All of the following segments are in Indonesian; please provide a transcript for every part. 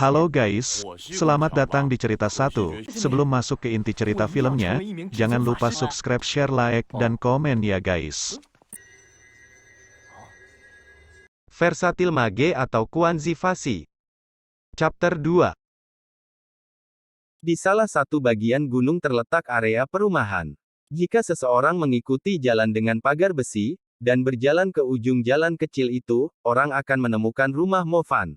Halo guys, selamat datang di cerita 1. Sebelum masuk ke inti cerita filmnya, jangan lupa subscribe, share, like, dan komen ya guys. Versatil Mage atau Kuanzi Fasi. Chapter 2. Di salah satu bagian gunung terletak area perumahan. Jika seseorang mengikuti jalan dengan pagar besi, dan berjalan ke ujung jalan kecil itu, orang akan menemukan rumah Movan.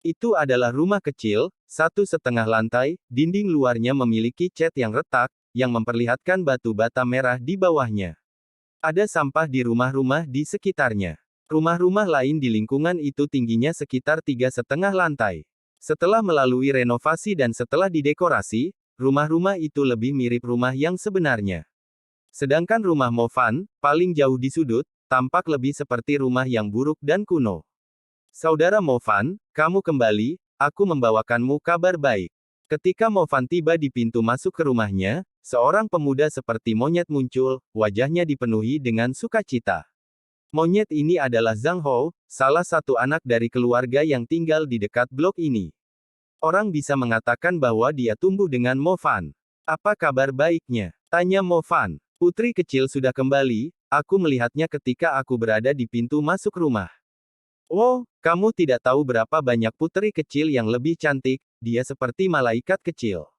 Itu adalah rumah kecil, 1,5 lantai, dinding luarnya memiliki cat yang retak, yang memperlihatkan batu bata merah di bawahnya. Ada sampah di rumah-rumah di sekitarnya. Rumah-rumah lain di lingkungan itu tingginya sekitar 3,5 lantai. Setelah melalui renovasi dan setelah didekorasi, rumah-rumah itu lebih mirip rumah yang sebenarnya. Sedangkan rumah Movan, paling jauh di sudut, tampak lebih seperti rumah yang buruk dan kuno. Saudara Movan, kamu kembali, aku membawakanmu kabar baik. Ketika Movan tiba di pintu masuk ke rumahnya, seorang pemuda seperti monyet muncul, wajahnya dipenuhi dengan sukacita. Monyet ini adalah Zhang Hou, salah satu anak dari keluarga yang tinggal di dekat blok ini. Orang bisa mengatakan bahwa dia tumbuh dengan Movan. Apa kabar baiknya? Tanya Movan. Putri kecil sudah kembali, aku melihatnya ketika aku berada di pintu masuk rumah. Oh, kamu tidak tahu berapa banyak putri kecil yang lebih cantik, dia seperti malaikat kecil.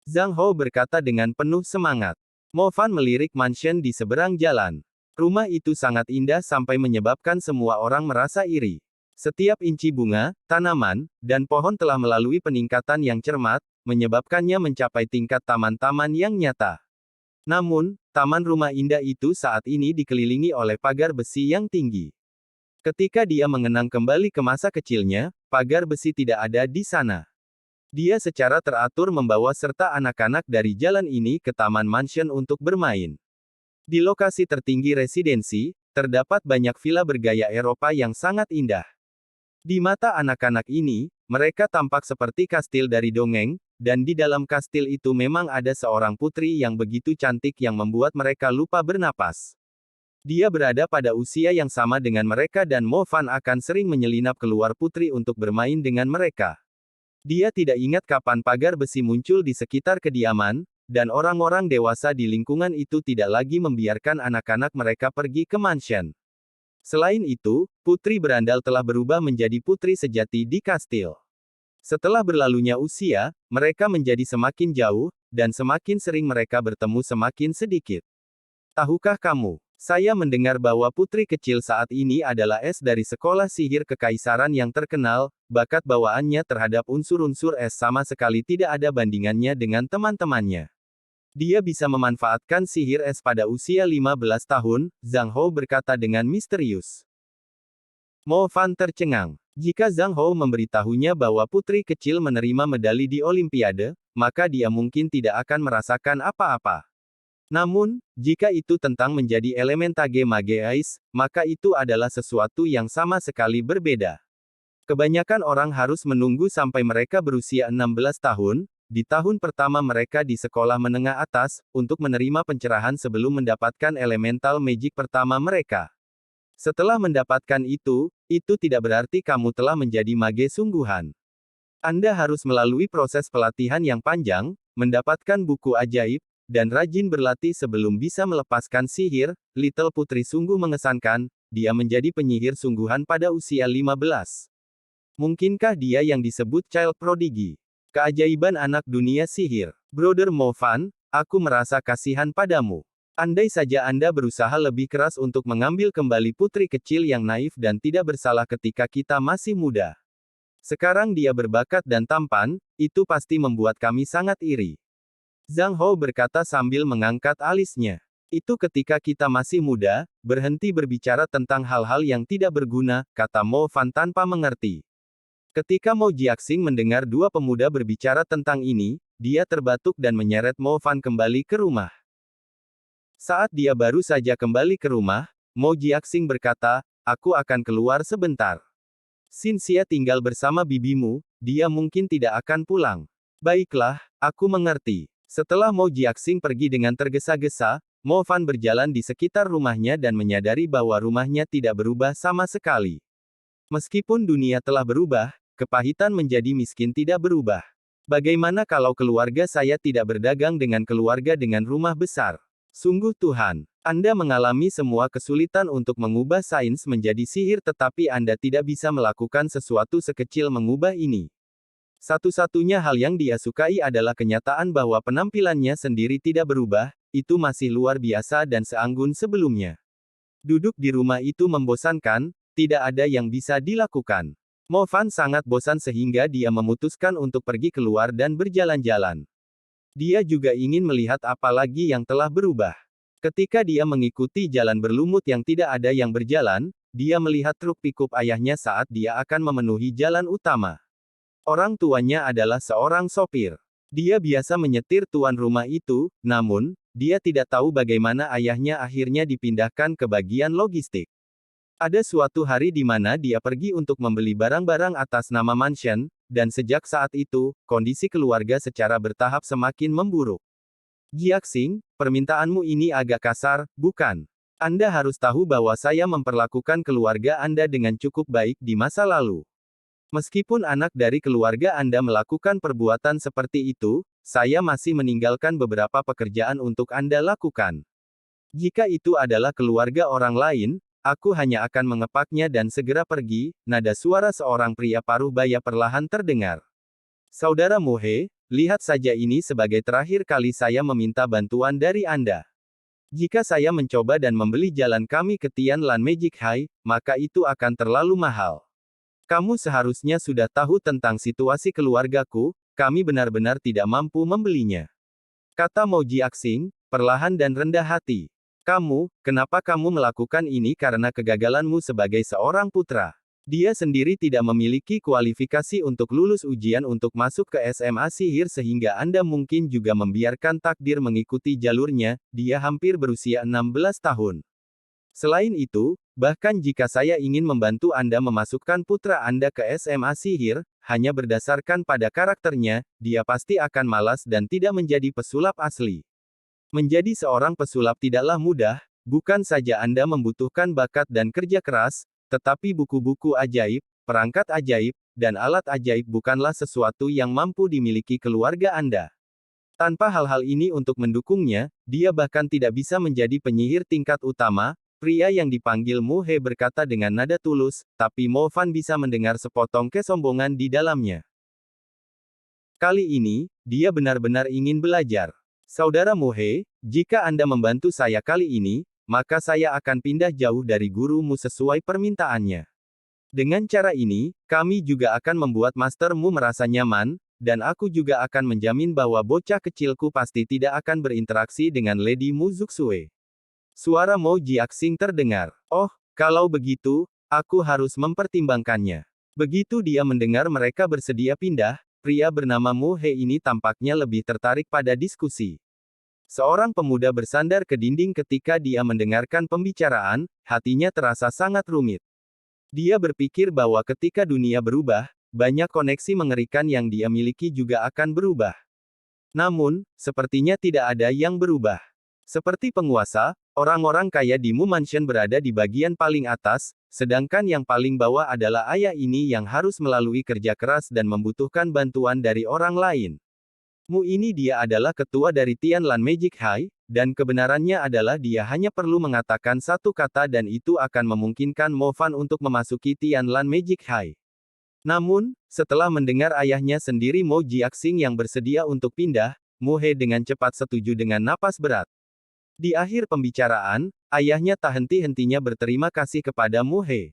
Zhang Hou berkata dengan penuh semangat. Movan melirik mansion di seberang jalan. Rumah itu sangat indah sampai menyebabkan semua orang merasa iri. Setiap inci bunga, tanaman, dan pohon telah melalui peningkatan yang cermat, menyebabkannya mencapai tingkat taman-taman yang nyata. Namun, taman rumah indah itu saat ini dikelilingi oleh pagar besi yang tinggi. Ketika dia mengenang kembali ke masa kecilnya, pagar besi tidak ada di sana. Dia secara teratur membawa serta anak-anak dari jalan ini ke taman mansion untuk bermain. Di lokasi tertinggi residensi, terdapat banyak villa bergaya Eropa yang sangat indah. Di mata anak-anak ini, mereka tampak seperti kastil dari dongeng, dan di dalam kastil itu memang ada seorang putri yang begitu cantik yang membuat mereka lupa bernapas. Dia berada pada usia yang sama dengan mereka dan Movan akan sering menyelinap keluar putri untuk bermain dengan mereka. Dia tidak ingat kapan pagar besi muncul di sekitar kediaman, dan orang-orang dewasa di lingkungan itu tidak lagi membiarkan anak-anak mereka pergi ke mansion. Selain itu, putri berandal telah berubah menjadi putri sejati di kastil. Setelah berlalunya usia, mereka menjadi semakin jauh, dan semakin sering mereka bertemu semakin sedikit. Tahukah kamu? Saya mendengar bahwa putri kecil saat ini adalah es dari sekolah sihir kekaisaran yang terkenal, bakat bawaannya terhadap unsur-unsur es sama sekali tidak ada bandingannya dengan teman-temannya. Dia bisa memanfaatkan sihir es pada usia 15 tahun, Zhang Hou berkata dengan misterius. Movan tercengang. Jika Zhang Hou memberitahunya bahwa putri kecil menerima medali di Olimpiade, maka dia mungkin tidak akan merasakan apa-apa. Namun, jika itu tentang menjadi elementage mage ice, maka itu adalah sesuatu yang sama sekali berbeda. Kebanyakan orang harus menunggu sampai mereka berusia 16 tahun, di tahun pertama mereka di sekolah menengah atas, untuk menerima pencerahan sebelum mendapatkan elemental magic pertama mereka. Setelah mendapatkan itu tidak berarti kamu telah menjadi mage sungguhan. Anda harus melalui proses pelatihan yang panjang, mendapatkan buku ajaib, dan rajin berlatih sebelum bisa melepaskan sihir. Little Putri sungguh mengesankan, dia menjadi penyihir sungguhan pada usia 15. Mungkinkah dia yang disebut Child Prodigy? Keajaiban anak dunia sihir. Brother Movan, aku merasa kasihan padamu. Andai saja Anda berusaha lebih keras untuk mengambil kembali putri kecil yang naif dan tidak bersalah ketika kita masih muda. Sekarang dia berbakat dan tampan, itu pasti membuat kami sangat iri. Zhang Hou berkata sambil mengangkat alisnya. Itu ketika kita masih muda, berhenti berbicara tentang hal-hal yang tidak berguna, kata Movan tanpa mengerti. Ketika Mo Jiaxing mendengar dua pemuda berbicara tentang ini, dia terbatuk dan menyeret Movan kembali ke rumah. Saat dia baru saja kembali ke rumah, Mo Jiaxing berkata, aku akan keluar sebentar. Xinxia tinggal bersama bibimu, dia mungkin tidak akan pulang. Baiklah, aku mengerti. Setelah Mo Jiaxing pergi dengan tergesa-gesa, Mo Fan berjalan di sekitar rumahnya dan menyadari bahwa rumahnya tidak berubah sama sekali. Meskipun dunia telah berubah, kepahitan menjadi miskin tidak berubah. Bagaimana kalau keluarga saya tidak berdagang dengan keluarga dengan rumah besar? Sungguh Tuhan, Anda mengalami semua kesulitan untuk mengubah sains menjadi sihir tetapi Anda tidak bisa melakukan sesuatu sekecil mengubah ini. Satu-satunya hal yang dia sukai adalah kenyataan bahwa penampilannya sendiri tidak berubah, itu masih luar biasa dan seanggun sebelumnya. Duduk di rumah itu membosankan, tidak ada yang bisa dilakukan. Mo Fan sangat bosan sehingga dia memutuskan untuk pergi keluar dan berjalan-jalan. Dia juga ingin melihat apa lagi yang telah berubah. Ketika dia mengikuti jalan berlumut yang tidak ada yang berjalan, dia melihat truk pickup ayahnya saat dia akan memenuhi jalan utama. Orang tuanya adalah seorang sopir. Dia biasa menyetir tuan rumah itu, namun, dia tidak tahu bagaimana ayahnya akhirnya dipindahkan ke bagian logistik. Ada suatu hari di mana dia pergi untuk membeli barang-barang atas nama mansion, dan sejak saat itu, kondisi keluarga secara bertahap semakin memburuk. Jiaxing, permintaanmu ini agak kasar, bukan? Anda harus tahu bahwa saya memperlakukan keluarga Anda dengan cukup baik di masa lalu. Meskipun anak dari keluarga Anda melakukan perbuatan seperti itu, saya masih meninggalkan beberapa pekerjaan untuk Anda lakukan. Jika itu adalah keluarga orang lain, aku hanya akan mengepaknya dan segera pergi. Nada suara seorang pria paruh baya perlahan terdengar. Saudara Mohe, lihat saja ini sebagai terakhir kali saya meminta bantuan dari Anda. Jika saya mencoba dan membeli jalan kami ke Tianlan Magic High, maka itu akan terlalu mahal. Kamu seharusnya sudah tahu tentang situasi keluargaku, kami benar-benar tidak mampu membelinya. Kata Mo Jiaxing, perlahan dan rendah hati. Kenapa kamu melakukan ini karena kegagalanmu sebagai seorang putra? Dia sendiri tidak memiliki kualifikasi untuk lulus ujian untuk masuk ke SMA sihir sehingga Anda mungkin juga membiarkan takdir mengikuti jalurnya, dia hampir berusia 16 tahun. Selain itu, bahkan jika saya ingin membantu Anda memasukkan putra Anda ke SMA sihir, hanya berdasarkan pada karakternya, dia pasti akan malas dan tidak menjadi pesulap asli. Menjadi seorang pesulap tidaklah mudah, bukan saja Anda membutuhkan bakat dan kerja keras, tetapi buku-buku ajaib, perangkat ajaib, dan alat ajaib bukanlah sesuatu yang mampu dimiliki keluarga Anda. Tanpa hal-hal ini untuk mendukungnya, dia bahkan tidak bisa menjadi penyihir tingkat utama. Pria yang dipanggil Mo He berkata dengan nada tulus, tapi Mo Fan bisa mendengar sepotong kesombongan di dalamnya. Kali ini, dia benar-benar ingin belajar. Saudara Mo He, jika Anda membantu saya kali ini, maka saya akan pindah jauh dari gurumu sesuai permintaannya. Dengan cara ini, kami juga akan membuat mastermu merasa nyaman, dan aku juga akan menjamin bahwa bocah kecilku pasti tidak akan berinteraksi dengan Lady Mu Zuxue. Suara Mo Jiaxing terdengar. Oh, kalau begitu, aku harus mempertimbangkannya. Begitu dia mendengar mereka bersedia pindah, pria bernama Mo He ini tampaknya lebih tertarik pada diskusi. Seorang pemuda bersandar ke dinding ketika dia mendengarkan pembicaraan, hatinya terasa sangat rumit. Dia berpikir bahwa ketika dunia berubah, banyak koneksi mengerikan yang dia miliki juga akan berubah. Namun, sepertinya tidak ada yang berubah. Seperti penguasa, orang-orang kaya di Mu Mansion berada di bagian paling atas, sedangkan yang paling bawah adalah ayah ini yang harus melalui kerja keras dan membutuhkan bantuan dari orang lain. Mu ini dia adalah ketua dari Tianlan Magic High, dan kebenarannya adalah dia hanya perlu mengatakan satu kata dan itu akan memungkinkan Mo Fan untuk memasuki Tianlan Magic High. Namun, setelah mendengar ayahnya sendiri Mo Jiaxing yang bersedia untuk pindah, Mo He dengan cepat setuju dengan napas berat. Di akhir pembicaraan, ayahnya tak henti-hentinya berterima kasih kepada Mo He.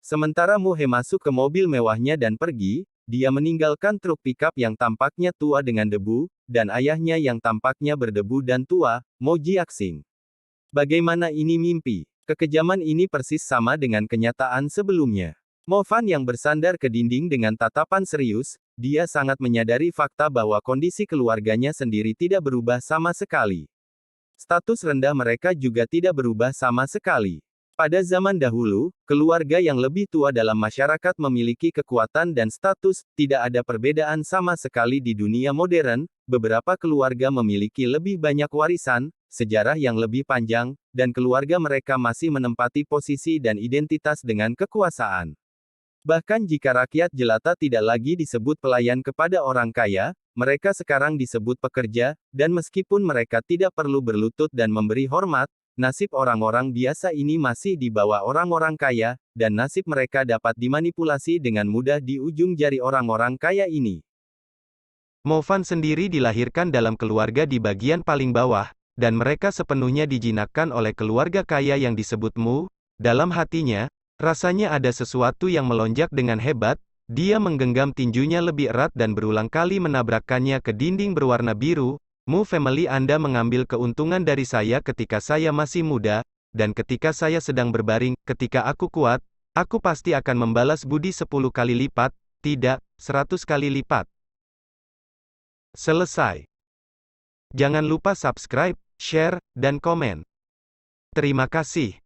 Sementara Mo He masuk ke mobil mewahnya dan pergi, dia meninggalkan truk pickup yang tampaknya tua dengan debu, dan ayahnya yang tampaknya berdebu dan tua, Mo Jiaxing. Bagaimana ini mimpi? Kekejaman ini persis sama dengan kenyataan sebelumnya. Mo Fan yang bersandar ke dinding dengan tatapan serius, dia sangat menyadari fakta bahwa kondisi keluarganya sendiri tidak berubah sama sekali. Status rendah mereka juga tidak berubah sama sekali. Pada zaman dahulu, keluarga yang lebih tua dalam masyarakat memiliki kekuatan dan status, tidak ada perbedaan sama sekali di dunia modern, beberapa keluarga memiliki lebih banyak warisan, sejarah yang lebih panjang, dan keluarga mereka masih menempati posisi dan identitas dengan kekuasaan. Bahkan jika rakyat jelata tidak lagi disebut pelayan kepada orang kaya, mereka sekarang disebut pekerja, dan meskipun mereka tidak perlu berlutut dan memberi hormat, nasib orang-orang biasa ini masih di bawah orang-orang kaya, dan nasib mereka dapat dimanipulasi dengan mudah di ujung jari orang-orang kaya ini. Mo Fan sendiri dilahirkan dalam keluarga di bagian paling bawah, dan mereka sepenuhnya dijinakkan oleh keluarga kaya yang disebut Mu. Dalam hatinya, rasanya ada sesuatu yang melonjak dengan hebat. Dia menggenggam tinjunya lebih erat dan berulang kali menabrakkannya ke dinding berwarna biru. Mu family, Anda mengambil keuntungan dari saya ketika saya masih muda, dan ketika saya sedang berbaring. Ketika aku kuat, aku pasti akan membalas budi 10 kali lipat, tidak, 100 kali lipat. Selesai. Jangan lupa subscribe, share, dan komen. Terima kasih.